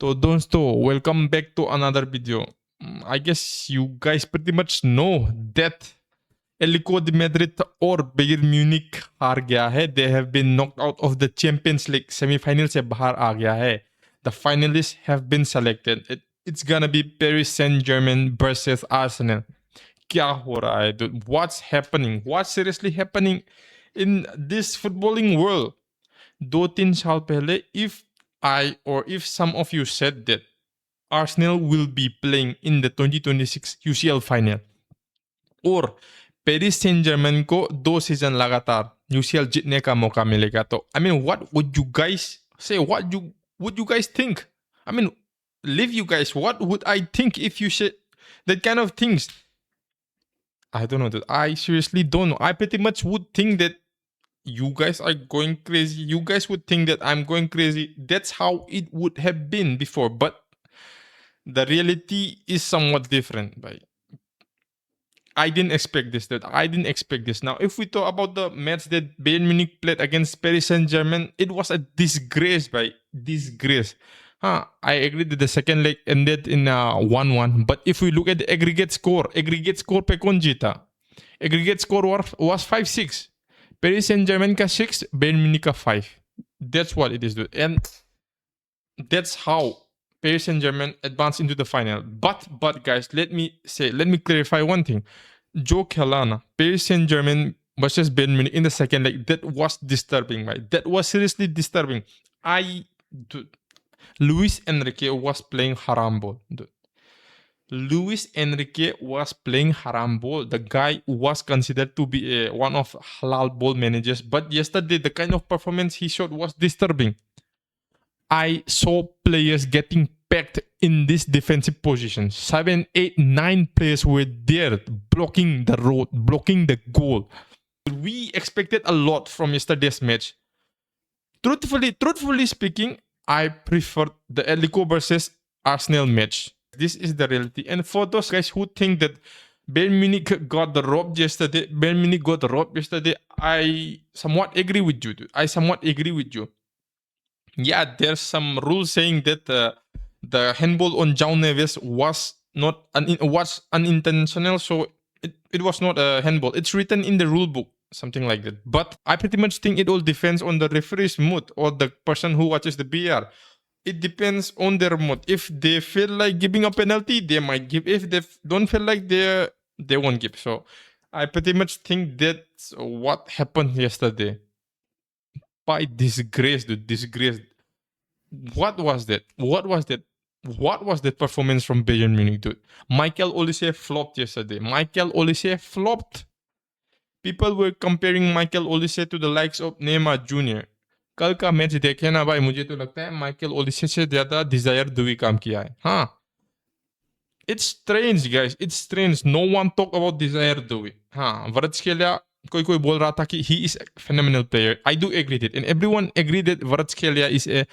तो दोस्तों welcome back to another video. I guess you guys pretty much know that Atletico de Madrid और Bayern Munich हार गया है. They have been knocked out of the Champions League. Semifinal से बाहर आ गया है. The finalists have been selected. It's gonna be Paris Saint-Germain versus Arsenal. क्या हो रहा है dude? What's happening? What's seriously happening in this footballing world? 2-3 साल पहले if I or if some of you said that Arsenal will be playing in the 2026 UCL final और Paris Saint Germain को 2 season लगातार UCL जीतने का मौका मिलेगा तो I mean what would you guys say what would you guys think I mean leave you guys what would I think if you say that kind of things I don't know that I seriously don't know. I pretty much would think that you guys are going crazy. You guys would think that I'm going crazy. That's how it would have been before, but the reality is somewhat different. Right? I didn't expect this. I didn't expect this. Now, if we talk about the match that Bayern Munich played against Paris Saint-Germain, it was a disgrace, right? Disgrace. I agree that the second leg ended in 1-1. But if we look at the aggregate score पे कौन जीता? Aggregate score was 5-6. Paris Saint-Germain ka 6, Bayern Munich ka 5. That's what it is, dude. And that's how Paris Saint-Germain advanced into the final. But guys, let me clarify one thing. जो खेला ना Paris Saint-Germain versus Bayern Munich in the second leg, that was disturbing, right? That was seriously disturbing. Luis Enrique was playing haram ball, dude. Luis Enrique was playing haram ball. The guy was considered to be one of halal ball managers. But yesterday, the kind of performance he showed was disturbing. I saw players getting packed in this defensive position. 7, 8, 9 players were there blocking the road, blocking the goal. We expected a lot from yesterday's match. Truthfully speaking, I preferred the Atletico versus Arsenal match. This is the reality. And for those guys who think that Bayern Munich got robbed yesterday, I somewhat agree with you. Yeah, there's some rule saying that the handball on João Neves was unintentional, so it was not a handball. It's written in the rule book, something like that. But I pretty much think it all depends on the referee's mood or the person who watches the VR. It depends on their mood. If they feel like giving a penalty, they might give. If they don't feel like they won't give. So I pretty much think that's what happened yesterday. By disgrace, dude. Disgrace. What was that? What was that performance from Bayern Munich, dude? Michael Olise flopped yesterday. People were comparing Michael Olise to the likes of Neymar Jr. कल का match देखे ना भाई, मुझे तो लगता है Michael Olise से ज्यादा डिजायर दुई काम किया है. हाँ, it's strange guys, it's strange. No one talk about Desire Dewey. हाँ, Kvaratskhelia कोई बोल रहा था कि he is a phenomenal player. I do agree that, and everyone agreed that Kvaratskhelia is a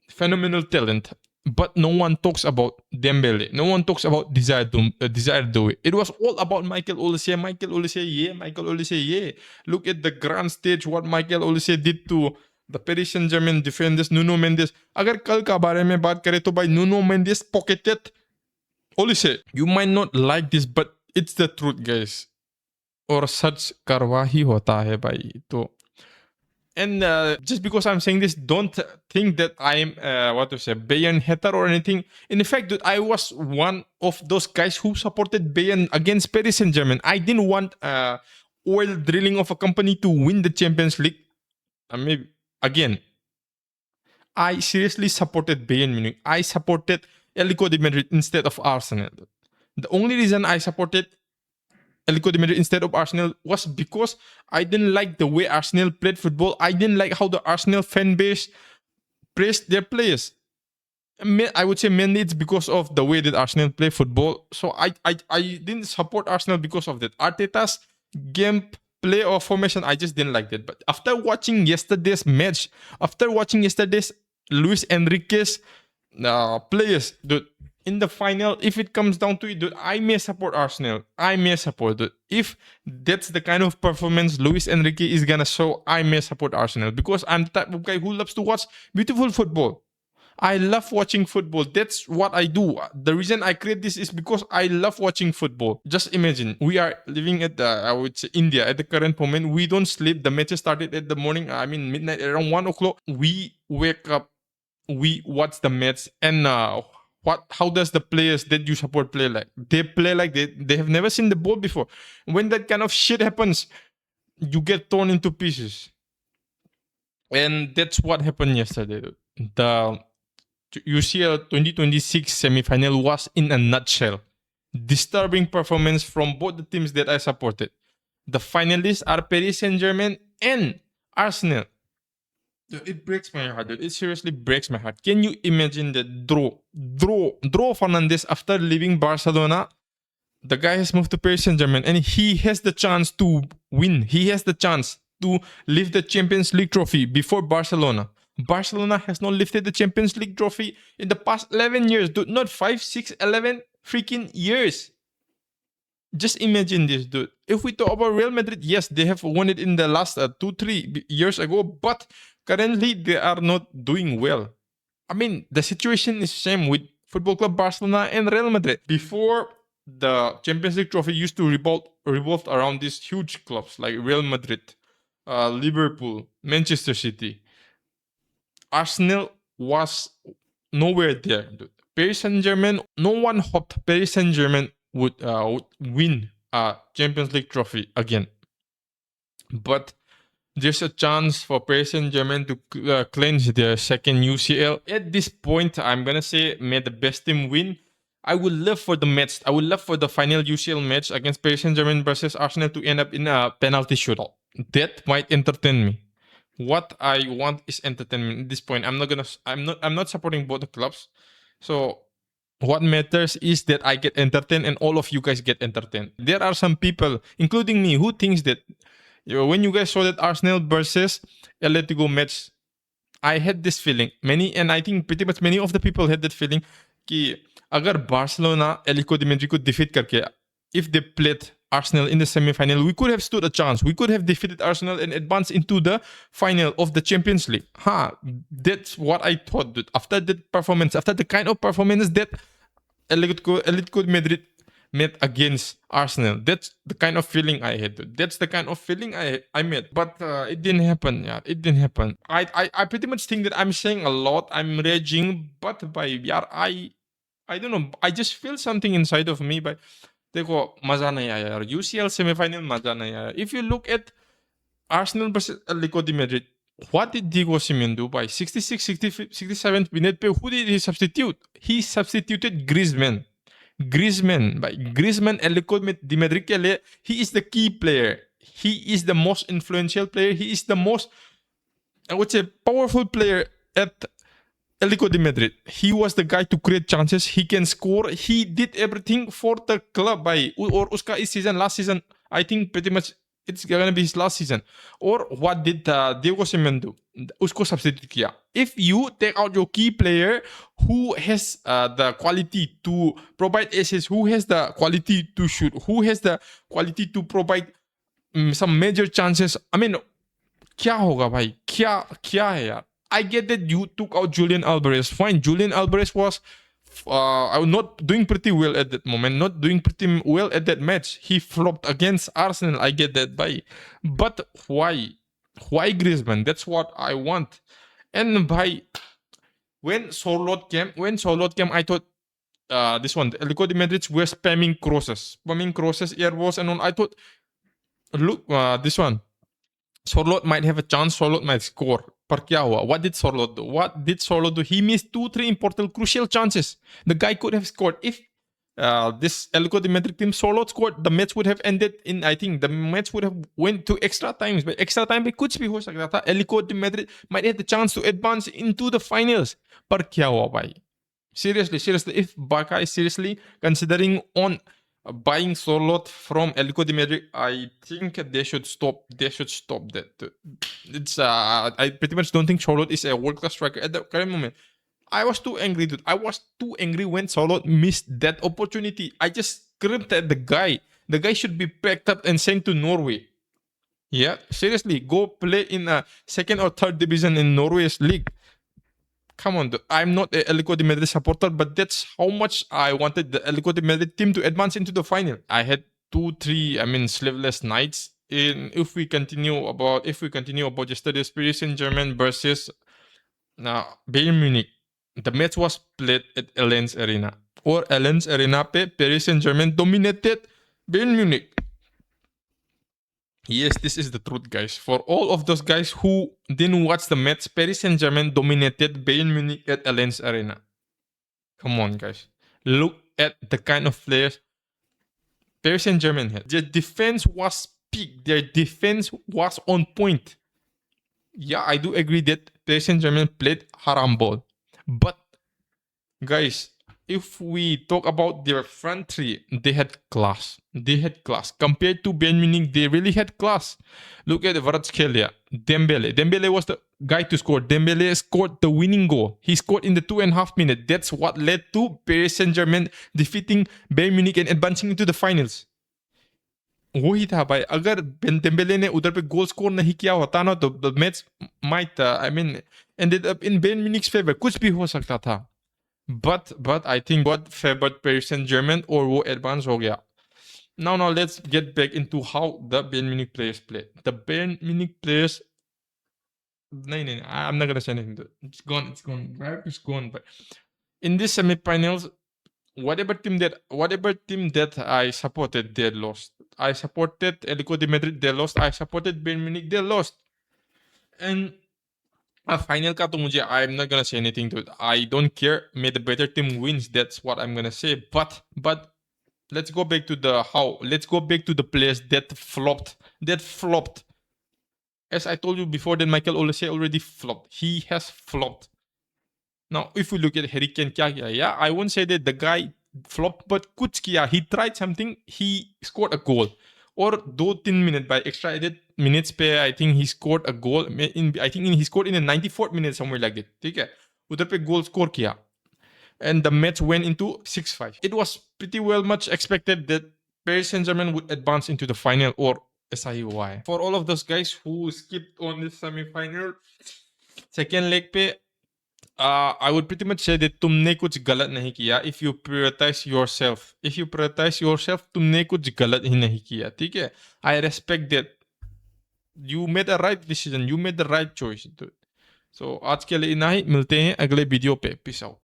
phenomenal talent. But no one talks about Dembele. No one talks about Desire Dewey. It was all about Michael Olise. Michael Olise, yeah. Look at the grand stage what Michael Olise did to the Paris Saint-Germain defenders, Nuno Mendes. अगर कल का बारे में बात करें तो भाई Nuno Mendes pocketed Olise. You might not like this, but it's the truth, guys. और सच करवा ही होता है भाई. तो and just because I'm saying this, don't think that I'm Bayern hater or anything. In fact, dude, I was one of those guys who supported Bayern against Paris Saint-Germain. I didn't want oil drilling of a company to win the Champions League. Maybe again, I seriously supported Bayern Munich. I supported Atletico de Madrid instead of Arsenal. The only reason I supported Atletico de Madrid instead of Arsenal was because I didn't like the way Arsenal played football. I didn't like how the Arsenal fan base praised their players. I would say mainly it's because of the way that Arsenal play football. So I didn't support Arsenal because of that. Arteta's game play or formation, I just didn't like that. But after watching yesterday's match, Luis Enrique's players, dude, in the final, if it comes down to it, dude, I may support Arsenal. Dude. If that's the kind of performance Luis Enrique is gonna show, I may support Arsenal because I'm the type of guy who loves to watch beautiful football. I love watching football. That's what I do. The reason I create this is because I love watching football. Just imagine, we are living at I would say India at the current moment. We don't sleep. The matches started at the morning. I mean midnight, around 1 o'clock. We wake up. We watch the match, and how does the players that you support play like? They play like they have never seen the ball before. When that kind of shit happens, you get torn into pieces. And that's what happened yesterday. The UCL 2026 semifinal was in a nutshell. Disturbing performance from both the teams that I supported. The finalists are Paris Saint-Germain and Arsenal. It breaks my heart. It seriously breaks my heart. Can you imagine that draw Fernandes after leaving Barcelona? The guy has moved to Paris Saint-Germain and he has the chance to win. He has the chance to lift the Champions League trophy before Barcelona. Barcelona has not lifted the Champions League trophy in the past 11 years, dude. Not 5, 6, 11 freaking years. Just imagine this, dude. If we talk about Real Madrid, yes, they have won it in the last 2-3 years ago, but currently they are not doing well. I mean, the situation is same with Football Club Barcelona and Real Madrid. Before, the Champions League trophy used to revolve around these huge clubs like Real Madrid, Liverpool, Manchester City. Arsenal was nowhere there, dude. Paris Saint-Germain, no one hoped Paris Saint-Germain would win a Champions League trophy again. But there's a chance for Paris Saint-Germain to clinch their second UCL. At this point, I'm gonna say, may the best team win. I would love for the match. I would love for the final UCL match against Paris Saint-Germain versus Arsenal to end up in a penalty shootout. That might entertain me. What I want is entertainment. At this point, I'm not supporting both the clubs. So what matters is that I get entertained and all of you guys get entertained. There are some people, including me, who thinks that when you guys saw that Arsenal versus Atletico match, I had this feeling. And I think pretty much many of the people had that feeling कि अगर Barcelona Atletico de Madrid को defeat करके, if they played Arsenal in the semi-final, we could have stood a chance. We could have defeated Arsenal and advanced into the final of the Champions League. That's what I thought, dude. After that performance, after the kind of performance that Atletico de Madrid made against Arsenal, that's the kind of feeling I had, dude. That's the kind of feeling I made. But it didn't happen. Yeah, it didn't happen. I pretty much think that I'm saying a lot. I'm raging, but I don't know. I just feel something inside of me. But देखो मजा नहीं आया यार. UCL semi-final मजा नहीं आया. If you look at Arsenal versus Atletico de Madrid, what did Diego Simeone do by 66, 67th minute? Who did he substitute? He substituted Griezmann. Griezmann Atletico de Madrid के लिए, he is the key player. He is the most influential player. He is the most, I would say, powerful player at Atletico de Madrid. He was the guy to create chances. He can score. He did everything for the club. Or uska is season, last season, I think pretty much it's gonna be his last season. Or what did Diego Simeone do? Usko substitute kiya. If you take out your key player who has the quality to provide assists, who has the quality to shoot, who has the quality to provide some major chances, I mean, क्या होगा भाई? क्या है यार? I get that you took out Julian Alvarez. Fine, Julian Alvarez was not doing pretty well at that moment, not doing pretty well at that match. He flopped against Arsenal. I get that, but why? Why Griezmann? That's what I want. And when Sorloth came, I thought this one, Atletico de Madrid were spamming crosses, airballs, and all. I thought, look, this one, Sorloth might have a chance. Sorloth might score. पर क्या हुआ? What did Sorloth do? He missed 2-3 important crucial chances. The guy could have scored. If this Atletico de Madrid team Sorloth scored, the match would have ended in, I think the match would have went to extra times. But extra time भी कुछ भी हो सकता था. Atletico de Madrid might have the chance to advance into the finals. पर क्या हुआ भाई? Seriously, if Barca is seriously considering on buying Sorloth from Atletico de Madrid, I think they should stop that. It's I pretty much don't think Sorloth is a world-class striker at the current moment. I was too angry, dude. I was too angry when Sorloth missed that opportunity. I just screamed at the guy. The guy should be packed up and sent to Norway. Yeah, seriously, go play in a second or third division in Norway's league. Come on, I'm not a Atletico de Madrid supporter, but that's how much I wanted the Atletico de Madrid team to advance into the final. I had 2-3, sleepless nights. If we continue about yesterday's Paris Saint-Germain versus Bayern Munich, the match was played at Allianz Arena. और Allianz Arena पे Paris Saint-Germain dominated Bayern Munich. Yes, this is the truth, guys. For all of those guys who didn't watch the match, Paris Saint-Germain dominated Bayern Munich at Allianz Arena. Come on, guys. Look at the kind of players Paris Saint-Germain had. Their defense was peak. Their defense was on point. Yeah, I do agree that Paris Saint-Germain played haram ball. But, guys, if we talk about their front three, they had class. They had class. Compared to Bayern Munich, they really had class. Look at Kvaratskhelia, Dembele. Dembele was the guy to score. Dembele scored the winning goal. He scored in the 2.5 minutes. That's what led to Paris Saint-Germain defeating Bayern Munich and advancing into the finals. वही था भाई. अगर Dembélé ने उधर पे goal score नहीं किया होता ना तो the match might ended up in Bayern Munich's favor. कुछ भी हो सकता था. But I think what favored Paris Saint-Germain or वो advance हो गया. Now let's get back into how the Bayern Munich players played. The Bayern Munich players. No, I'm not gonna say anything. It's gone. Right? It's gone. But in this semi-finals, whatever team that I supported, they lost. I supported Atletico de Madrid, they lost. I supported Bayern Munich, they lost. And final का तो मुझे I'm not gonna say anything to it. I don't care. May the better team wins. That's what I'm gonna say. But let's go back to the how. Let's go back to the players that flopped. As I told you before, that Michael Olise already flopped. He has flopped. Now, if we look at Harry Kane, क्या किया? Yeah, I won't say that the guy flopped, but कुछ किया. He tried something. He scored a goal. और 2-3 minutes by extra added minutes पे I think he scored a goal. He scored in the 94th minute somewhere like that. ठीक है? उधर पे goal score किया. And the match went into 6-5. It was pretty well much expected that Paris Saint-Germain would advance into the final or ऐसा ही हुआ है. For all of those guys who skipped on this semi-final, second leg पे I would pretty much say that तुमने कुछ गलत नहीं किया. If you prioritize yourself, तुमने कुछ गलत ही नहीं किया. ठीक है? I respect that. You made a right decision. You made the right choice. So आज के लिए इतना ही. मिलते हैं अगले वीडियो पे. Peace out.